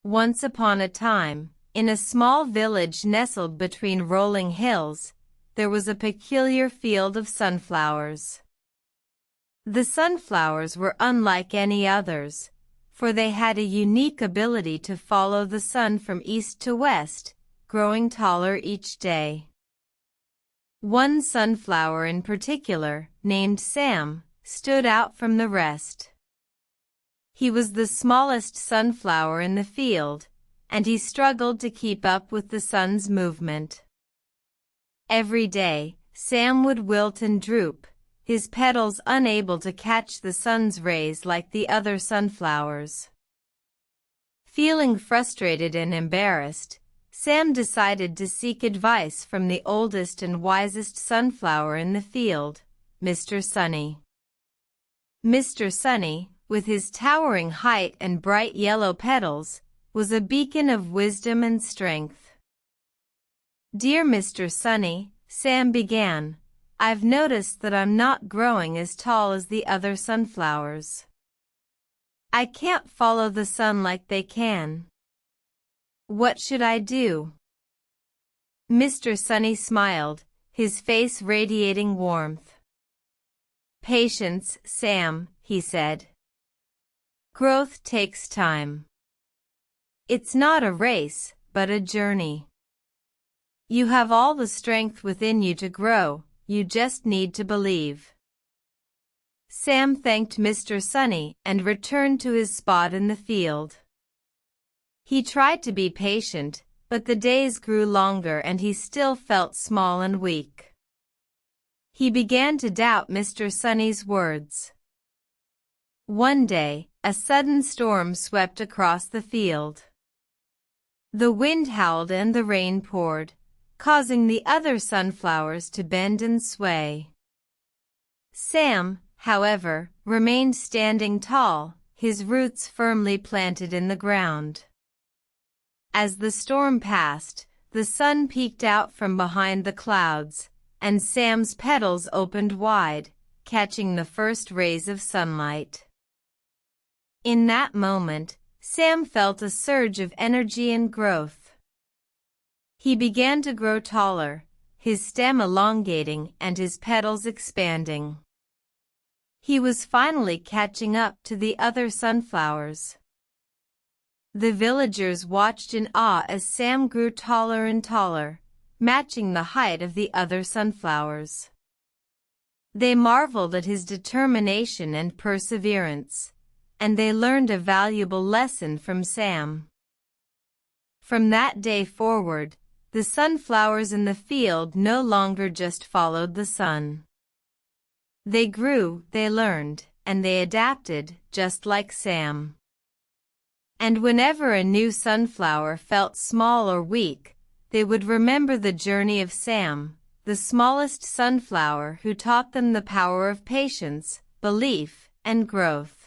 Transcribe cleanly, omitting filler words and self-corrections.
Once upon a time, in a small village nestled between rolling hills, there was a peculiar field of sunflowers. The sunflowers were unlike any others, for they had a unique ability to follow the sun from east to west, growing taller each day. One sunflower in particular, named Sam, stood out from the rest. He was the smallest sunflower in the field, and he struggled to keep up with the sun's movement. Every day, Sam would wilt and droop, his petals unable to catch the sun's rays like the other sunflowers. Feeling frustrated and embarrassed, Sam decided to seek advice from the oldest and wisest sunflower in the field, Mr. Sunny. Mr. Sunny, with his towering height and bright yellow petals, was a beacon of wisdom and strength. "Dear Mr. Sunny," Sam began, "I've noticed that I'm not growing as tall as the other sunflowers. I can't follow the sun like they can. What should I do?" Mr. Sunny smiled, his face radiating warmth. "Patience, Sam," he said. "Growth takes time. It's not a race, but a journey. You have all the strength within you to grow, you just need to believe." Sam thanked Mr. Sunny and returned to his spot in the field. He tried to be patient, but the days grew longer and he still felt small and weak. He began to doubt Mr. Sunny's words. One day, a sudden storm swept across the field. The wind howled and the rain poured, causing the other sunflowers to bend and sway. Sam, however, remained standing tall, his roots firmly planted in the ground. As the storm passed, the sun peeked out from behind the clouds, and Sam's petals opened wide, catching the first rays of sunlight. In that moment, Sam felt a surge of energy and growth. He began to grow taller, his stem elongating and his petals expanding. He was finally catching up to the other sunflowers. The villagers watched in awe as Sam grew taller and taller, matching the height of the other sunflowers. They marveled at his determination and perseverance, and they learned a valuable lesson from Sam. From that day forward, the sunflowers in the field no longer just followed the sun. They grew, they learned, and they adapted, just like Sam. And whenever a new sunflower felt small or weak, they would remember the journey of Sam, the smallest sunflower who taught them the power of patience, belief, and growth.